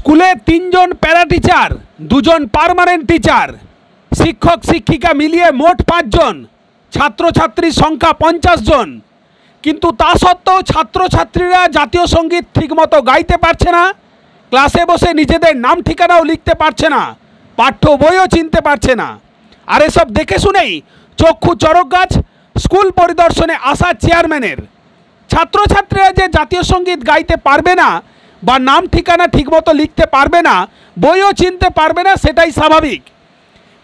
স্কুলে 3 জন para teacher, 2 জন permanent teacher, শিক্ষক শিক্ষিকা মিলিয়ে মোট 5 জন, ছাত্রছাত্রীর সংখ্যা 50 জন। কিন্তু তা সত্ত্বেও ছাত্রছাত্রীরা জাতীয় সঙ্গীত ঠিকমতো গাইতে পারছে না, ক্লাসে বসে নিজেদের নাম ঠিকানাও লিখতে পারছে না, পাঠ্য বইও চিনতে পারছে না। আর এসব দেখে শুনেই চক্ষু চড়ক গাছ স্কুল পরিদর্শনে আসা চেয়ারম্যানের। ছাত্রছাত্রীরা যে জাতীয় সঙ্গীত গাইতে পারবে না বা নাম ঠিকানা ঠিকমতো লিখতে পারবে না, বইও চিনতে পারবে না, সেটাই স্বাভাবিক।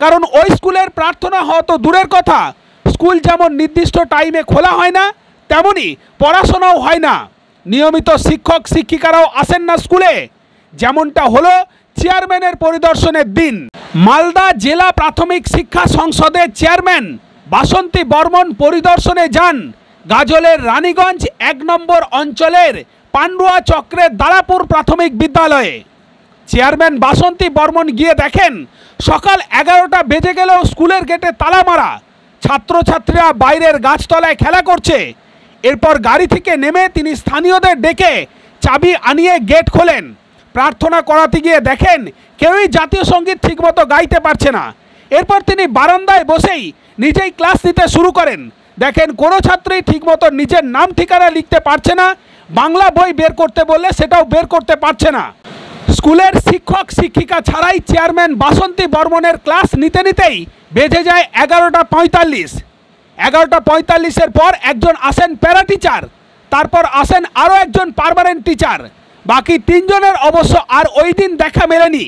কারণ ওই স্কুলের প্রার্থনা হওয়া তো দূরের কথা, স্কুল যেমন নির্দিষ্ট টাইমে খোলা হয় না, তেমনই পড়াশোনাও হয় না। নিয়মিত শিক্ষক শিক্ষিকারাও আসেন না স্কুলে, যেমনটা হলো চেয়ারম্যানের পরিদর্শনের দিন। মালদা জেলা প্রাথমিক শিক্ষা সংসদের চেয়ারম্যান বাসন্তী বর্মন পরিদর্শনে যান গাজলের রানীগঞ্জ 1 নম্বর অঞ্চলের পান্ডুয়া চক্রের দারাপুর প্রাথমিক বিদ্যালয়ে। চেয়ারম্যান বাসন্তী বর্মন গিয়ে দেখেন সকাল 11টা বেজে গেলেও স্কুলের গেটে তালা মারা, ছাত্রছাত্রীরা বাইরের গাছতলায় খেলা করছে। এরপর গাড়ি থেকে নেমে তিনি স্থানীয়দের ডেকে চাবি আনিয়ে গেট খোলেন। প্রার্থনা করাতে গিয়ে দেখেন কেউই জাতীয় সঙ্গীত ঠিকমতো গাইতে পারছে না। এরপর তিনি বারান্দায় বসেই নিজেই ক্লাস নিতে শুরু করেন। দেখেন কোনো ছাত্রই ঠিকমতো নিজের নাম ঠিকানা লিখতে পারছে না, বাংলা বই বের করতে বললে সেটাও বের করতে পারছে না। স্কুলের শিক্ষক শিক্ষিকা ছাড়াই চেয়ারম্যান বাসন্তী বর্মনের ক্লাস নিতে নিতেই বেজে যায় 11টা 45। 11টা 45-এর পর একজন আসেন প্যারা টিচার, তারপর আসেন আরও একজন পার্মানেন্ট টিচার। বাকি 3 জনের অবশ্য আর ওই দিন দেখা মেলেনি।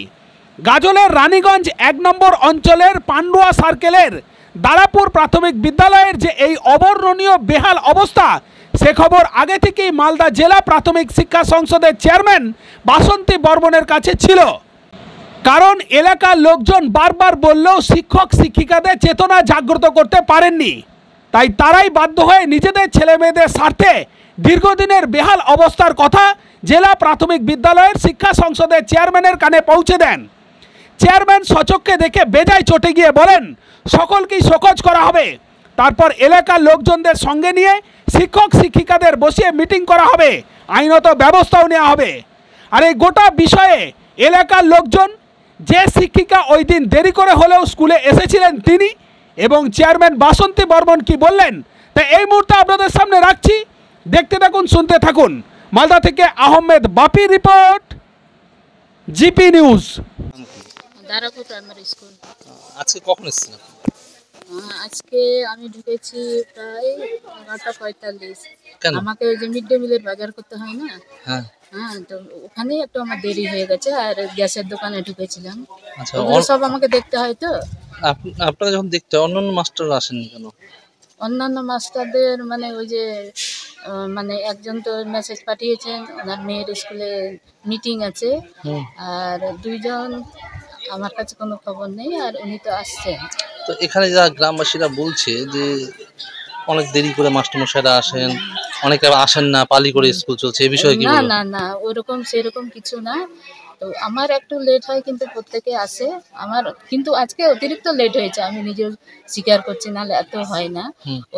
গাজলের রানীগঞ্জ 1 নম্বর অঞ্চলের পান্ডুয়া সার্কেলের দারাপুর প্রাথমিক বিদ্যালয়ের যে এই অবর্ণনীয় বেহাল অবস্থা, সে খবর আগে থেকেই মালদা জেলা প্রাথমিক শিক্ষা সংসদের চেয়ারম্যান বাসন্তী বর্মনের কাছে ছিল। কারণ এলাকার লোকজন বারবার বললেও শিক্ষক শিক্ষিকাদের চেতনা জাগ্রত করতে পারেননি, তাই তারাই বাধ্য হয়ে নিজেদের ছেলেমেয়েদের স্বার্থে দীর্ঘদিনের বেহাল অবস্থার কথা জেলা প্রাথমিক বিদ্যালয়ের শিক্ষা সংসদের চেয়ারম্যানের কানে পৌঁছে দেন। চেয়ারম্যান সচক্ষে দেখে বেজায় চটে গিয়ে বলেন সকলকেই শোকজ করা হবে, তারপর এলাকার লোকজনদের সঙ্গে নিয়ে শিক্ষক শিক্ষিকাদের বসিয়ে মিটিং করা হবে, আইনত ব্যবস্থাও নেওয়া হবে। আর এই গোটা বিষয়ে এলাকার লোকজন, যে শিক্ষিকা ওই দিন দেরি করে হলেও স্কুলে এসেছিলেন তিনি এবং চেয়ারম্যান বাসন্তী বর্মন কি বললেন, তা এই মুহূর্তে আপনাদের সামনে রাখছি, দেখতে থাকুন, শুনতে থাকুন। মালদা থেকে Ahmed Bapi report, GP news. Darapur primary school. আজকে কখন এসেছেন? আজকে আমি ঢুকেছি প্রায় 11টা 45। আমাকে ওই যে মিড ডে মিলের বাজার করতে হয় না, হ্যাঁ, তো ওখানেই একটু আমার দেরি হয়ে গেছে। আর গ্যাসের দোকানে ঢুকেছিলাম। আচ্ছা, সব আমাকে দেখতে হয়। তো আপনারা যখন দেখতে হয়, অন্যান্য মাস্টাররা আসেননি কেন? অন্যান্য মাস্টারদের মানে ওই যে মানে একজন তো মেসেজ পাঠিয়েছেন ওনার মেয়ের স্কুলে মিটিং আছে, আর 2 জন আমার কাছে কোনো খবর নেই, আর উনি তো আসছেন। তো এখানে যা গ্রামবাসীরা বলছে যে অনেক দেরি করে মাস্টারমশাইরা আসেন, অনেকে আসেন না, পালি করে স্কুল চলছে, এই বিষয়ে কি বলবেন? না না না, ওরকম সেরকম কিছু না। তো আমার একটু লেট হয়, কিন্তু প্রত্যেকে আসে। আমার কিন্তু আজকে অতিরিক্ত লেট হয়েছে, আমি নিজেও স্বীকার করছি, নাহলে এত হয় না।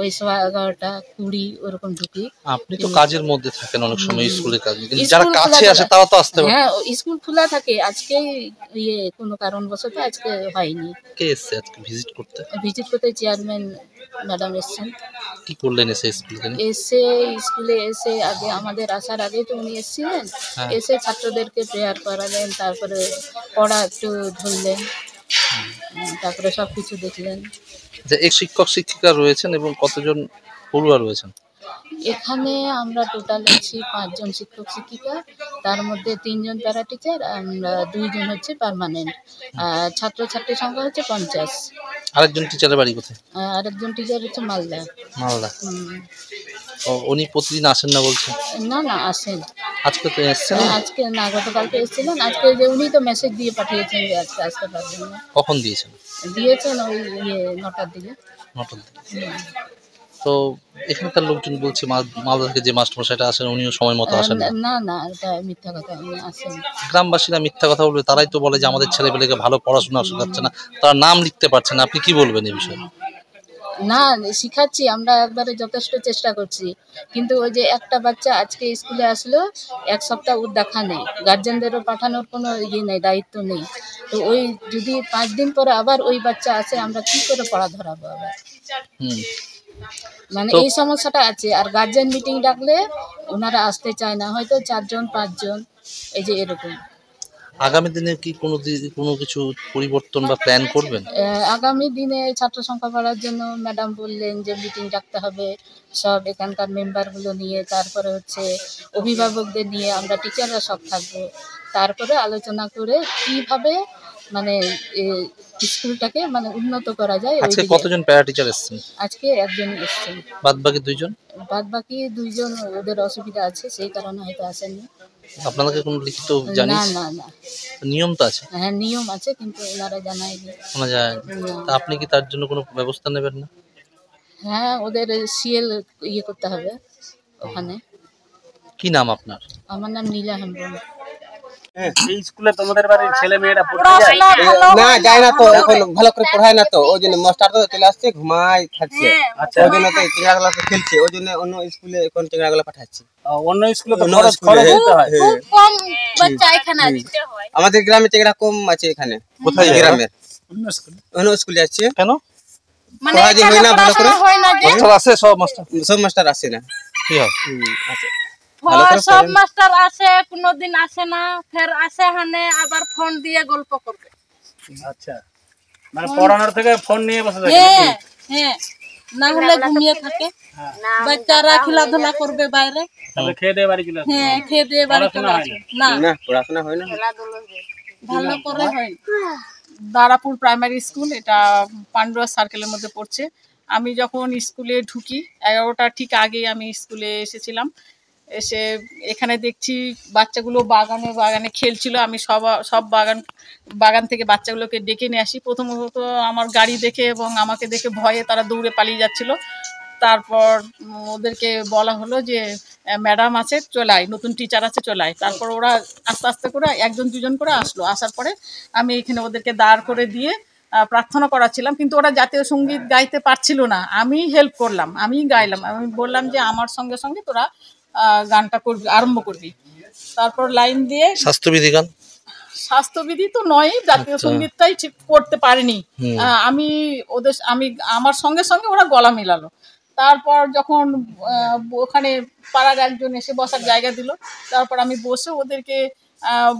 ওই 11:15 20 ওরকম ঢুকি। আপনি তো কাজের মধ্যে থাকেন অনেক সময়, স্কুলের কাজ, কিন্তু যারা কাছে আসে তারা তো আসতে পারে। হ্যাঁ, স্কুল খোলা থাকে। আজকে কোনো কারণবশত আজকে হয়নি। কে এসেছে আজকে ভিজিট করতে? চেয়ারম্যান ম্যাডাম এসেছেন। কি করলেন এসে স্কুলে? স্কুলে এসে আগে আমাদের আসার আগে তো উনি এসেছিলেন, এসে ছাত্রদেরকে প্রেয়ার করালেন, তারপরে পড়া একটু ধরলেন, তারপরে সবকিছু দেখলেন। এক শিক্ষক শিক্ষিকা রয়েছেন এবং কতজন পড়ুয়া রয়েছেন? এখানে আমরা টোটাল আছি 5 জন শিক্ষক শিক্ষিকা, তার মধ্যে 3 জন প্যারা টিচার, আমরা 2 জন হচ্ছে পার্মানেন্ট। আর ছাত্রছাত্রীর সংখ্যা হচ্ছে 50। আরেকজন টিচারের বাড়ি কোথায়? আরেকজন টিচার হচ্ছে মালদা। উনি প্রতিদিন আসেন না বলছেন? না না, আসেন। আজকে তো এসেছেন? আজকে না, গতকালকে এসেছিলেন। আজকে যে উনি তো মেসেজ দিয়ে পাঠিয়েছেন যে আজকে আসতে পারবেন না। কখন দিয়েছেন? ওই 9টার দিকে। তো এখানকার লোকজন বলছে মালদা থেকে যে মাস্টারমশাইটা আসেন উনিও সময় মতো আসেন না। না না, এটা মিথ্যা কথা, উনি আসেন। গ্রামবাসীরা মিথ্যা কথা বলবে, তারাই তো বলে যে আমাদের ছেলেপেলেকে ভালো পড়াশোনা শেখাচ্ছে না, তারা নাম লিখতে পারছে না। আপনি কি বলবেন এই বিষয়ে? না শিখাচ্ছি আমরা, একবারে যথেষ্ট চেষ্টা করছি, কিন্তু ওই যে একটা বাচ্চা আজকে স্কুলে আসলো, এক সপ্তাহ ওর দেখা নেই, গার্জেনদেরও পাঠানোর কোনো ইয়ে নেই, দায়িত্ব নেই। তো ওই যদি 5 দিন পরে আবার ওই বাচ্চা আসে, আমরা কি করে পড়া ধরাবো আবার? মানে এই সমস্যাটা আছে। আর গার্জেন মিটিং ডাকলে ওনারা আসতে চায় না, হয়তো 4 জন 5 জন, এই যে এরকম। আগামী দিনে কি কোনো কিছু পরিবর্তন বা প্ল্যান করবেন? আগামী দিনে ছাত্র সংখ্যা বাড়ার জন্য ম্যাডাম বললেন যে মিটিং ডাকতে হবে সব এখানকার মেম্বারগুলো নিয়ে, তারপরে হচ্ছে অভিভাবকদের নিয়ে, আমরা টিচাররা সব থাকবো, তারপরে আলোচনা করে কিভাবে মানে স্কুলটাকে মানে উন্নত করা যায়। আজকে কতজন প্যারা টিচার এসেছেন? আজকে একজন এসেছেন, বাদবাকি 2 জন? বাদবাকি 2 জন ওদের অসুবিধা আছে, সেই কারণে হয়তো আসেননি। আপনাদেরকে কোনো লিখিত জানিয়েছে? না না না, নিয়ম তো আছে। হ্যাঁ নিয়ম আছে, কিন্তু ওনারা জানায়নি। শোনা যায়। তা আপনি কি তার জন্য কোনো ব্যবস্থা নেবেন না? হ্যাঁ, ওদের সিএল ইয়ে করতে হবে ওখানে। কি নাম আপনার? আমার নাম নীলা হেমব্রম। এই স্কুলে তোমাদের বাড়ির ছেলে মেয়েরা পড়তে যায় না? যায় না তো, এখন ভালো করে পড়ায় না তো, ওই জন্য মাস্টার তো চলে আসছে, ঘুমায় থাকছে। আচ্ছা, ওই জন্য তো চিংড়াগুলো খেলছে, ওই জন্য অন্য স্কুলে এখন চিংড়াগুলো পাঠাচ্ছি। অন্য স্কুলে তো খরচ দিতে হয়। খুব কম বাচ্চা এখানে দিতে হয়। আমাদের গ্রামে চিংড়া কম আছে এখানে। কোথায় গ্রামের? অন্য স্কুলে যাচ্ছে। কেন? মানে পড়া যে হয় না ভালো করে, হয় না যে মাস্টার আছে, সব মাস্টার আসে না। কি হয়? আছে সব মাস্টার আসে, কোনদিন আসে না, ফের আসে হানে আবার ফোন দিয়ে গল্প করবে। আচ্ছা, মানে পড়ানোর থেকে ফোন নিয়ে বসে থাকে। হ্যাঁ হ্যাঁ, না হলে ঘুমিয়ে থাকে, বাচ্চারা খেলাধুলা করবে বাইরে। তবে খেয়ে দিয়ে বাড়ি চলে আসে। হ্যাঁ, খেয়ে দিয়ে বাড়ি চলে আসে। না না, পড়াশোনা হয় না, ভালো করে হয়। দারাপুর প্রাইমারি স্কুল, এটা পান্ডুয়া সার্কেলের মধ্যে পড়ছে। আমি যখন স্কুলে ঢুকি 11টা ঠিক আগে আমি স্কুলে এসেছিলাম, এসে এখানে দেখছি বাচ্চাগুলো বাগানে খেলছিল। আমি সব বাগান থেকে বাচ্চাগুলোকে ডেকে নিয়ে আসি। প্রথমত আমার গাড়ি দেখে এবং আমাকে দেখে ভয়ে তারা দৌড়ে পালিয়ে যাচ্ছিল। তারপর ওদেরকে বলা হলো যে ম্যাডাম আছে, চলে আয়, নতুন টিচার আছে, চলে আয়। তারপর ওরা আস্তে আস্তে করে 1 জন 2 জন করে আসলো। আসার পরে আমি এখানে ওদেরকে দাঁড় করে দিয়ে প্রার্থনা করাচ্ছিলাম, কিন্তু ওরা জাতীয় সঙ্গীত গাইতে পারছিল না। আমি হেল্প করলাম, আমি গাইলাম। আমি বললাম যে আমার সঙ্গে সঙ্গে তোরা গানটা করবি, আরম্ভ করবি। তারপর লাইন দিয়ে স্বাস্থ্যবিধি তো নয়, জাতীয় সঙ্গীতটাই ঠিক করতে পারিনি আমি। আমার সঙ্গে সঙ্গে ওরা গলা মেলালো। তারপর যখন ওখানে পাড়ার একজন এসে বসার জায়গা দিল, তারপর আমি বসে ওদেরকে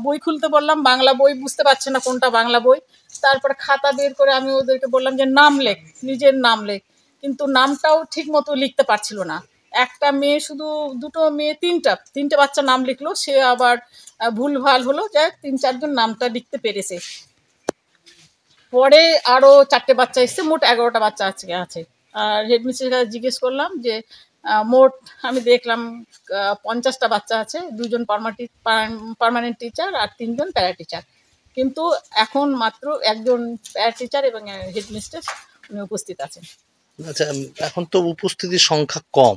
বই খুলতে বললাম। বাংলা বই বুঝতে পারছে না কোনটা বাংলা বই। তারপর খাতা বের করে আমি ওদেরকে বললাম যে নাম লেখ, নিজের নাম লেখ। কিন্তু নামটাও ঠিক মতো লিখতে পারছিল না। একটা মেয়ে, শুধু 2টো মেয়ে, 3টে বাচ্চা নাম লিখলো, সে আবার ভুলভাল হলো, যাই 3-4 জন নামটা লিখতে পেরেছে। পরে আরও 4টে বাচ্চা এসছে, মোট 11টা বাচ্চা আছে। আর হেডমিস্ট্রেসের কাছে জিজ্ঞেস করলাম যে মোট আমি দেখলাম 50টা বাচ্চা আছে, 2 জন পার্মানেন্ট টিচার আর 3 জন প্যারা টিচার। কিন্তু এখন মাত্র 1 জন প্যারা টিচার এবং হেডমিস্ট্রেস উনি উপস্থিত আছেন। আচ্ছা, এখন তো উপস্থিতির সংখ্যা কম,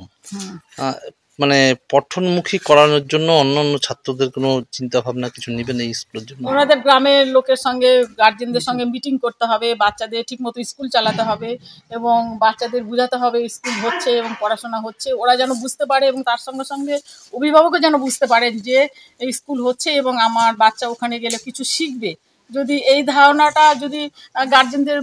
মানে পঠনমুখী করানোর জন্য অন্যান্য ছাত্রদের কোনো চিন্তা ভাবনা কিছু নেবেন এই স্কুলের জন্য? ওনাদের গ্রামের লোকের সঙ্গে, গার্জেনদের সঙ্গে মিটিং করতে হবে, বাচ্চাদের ঠিকমতো স্কুল চালাতে হবে এবং বাচ্চাদের বোঝাতে হবে স্কুল হচ্ছে এবং পড়াশোনা হচ্ছে, ওরা যেন বুঝতে পারে। এবং তার সঙ্গে সঙ্গে অভিভাবকও যেন বুঝতে পারেন যে এই স্কুল হচ্ছে এবং আমার বাচ্চা ওখানে গেলে কিছু শিখবে। যদি এই ধারণাটা যদি গার্জেনদের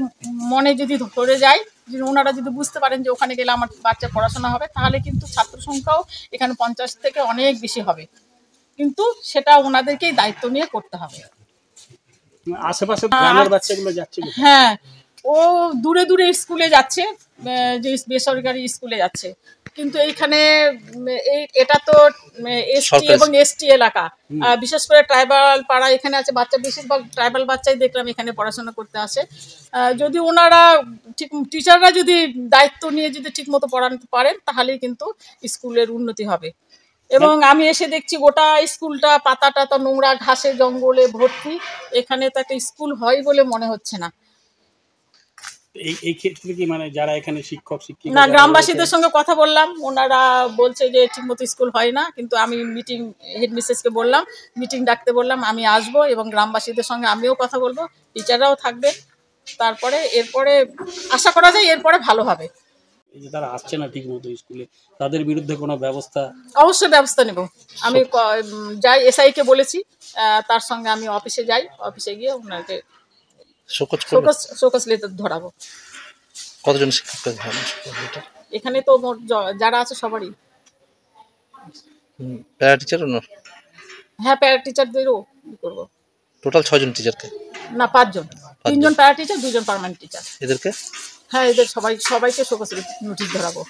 মনে যদি ধরে যায়, যদি ওনারা যদি বুঝতে পারেন যে ওখানে গেলে আমার বাচ্চা পড়াশোনা হবে, তাহলে কিন্তু ছাত্র সংখ্যাও এখানে 50 থেকে অনেক বেশি হবে। কিন্তু সেটা ওনাদেরকেই দায়িত্ব নিয়ে করতে হবে। আশেপাশে গ্রামের বাচ্চাগুলো যাচ্ছে। হ্যাঁ, ও দূরে দূরে স্কুলে যাচ্ছে, যে বেসরকারি স্কুলে যাচ্ছে। কিন্তু এইখানে এটা তো এসটি এবং এসটি এলাকা, বিশেষ করে ট্রাইবাল পাড়া এখানে আছে বাচ্চা, বেশিরভাগ ট্রাইবাল বাচ্চাই দেখলাম এখানে পড়াশোনা করতে আসে। যদি ওনারা টিচাররা যদি দায়িত্ব নিয়ে যদি ঠিকমতো পড়াতে পারেন, তাহলেই কিন্তু স্কুলের উন্নতি হবে। এবং আমি এসে দেখছি গোটা স্কুলটা পাতা টাতা নোংরা, ঘাসে জঙ্গলে ভর্তি। এখানে তো একটা স্কুল হয় বলে মনে হচ্ছে না। এই ক্ষেত্রে কি মানে যারা এখানে শিক্ষক শিক্ষিকা, না, গ্রামবাসীদের সঙ্গে কথা বললাম, ওনারা বলছে যে ঠিকমতো স্কুল হয় না। কিন্তু আমি হেডমিস্ট্রেসকে বললাম, মিটিং ডাকতে বললাম, আমি আসবো এবং গ্রামবাসীদের সঙ্গে আমিও কথা বলবো, টিচাররাও থাকবে। এরপরে আশা করা যায় এরপরে ভালো হবে। এই যে তারা আসছে না ঠিক মতো স্কুলে, তাদের বিরুদ্ধে কোনো ব্যবস্থা? অবশ্যই ব্যবস্থা নেব। আমি যাই এসআই কে বলেছি, তার সঙ্গে আমি অফিসে যাই, অফিসে গিয়ে ওনাকে শোকজ লেটার ধরাবো। কতজন শিক্ষক এখানে তো মোট যারা আছে সবারই। প্যারা টিচারও না? হ্যাঁ, প্যারা টিচারদেরও করবো। টোটাল 6 জন টিচারকে? না, 5 জন। 3 জন প্যারা টিচার, 2 জন পার্মানেন্ট টিচার। এদেরকে? হ্যাঁ, এদের সবাইকে শোকজ নোটিশ ধরাবো।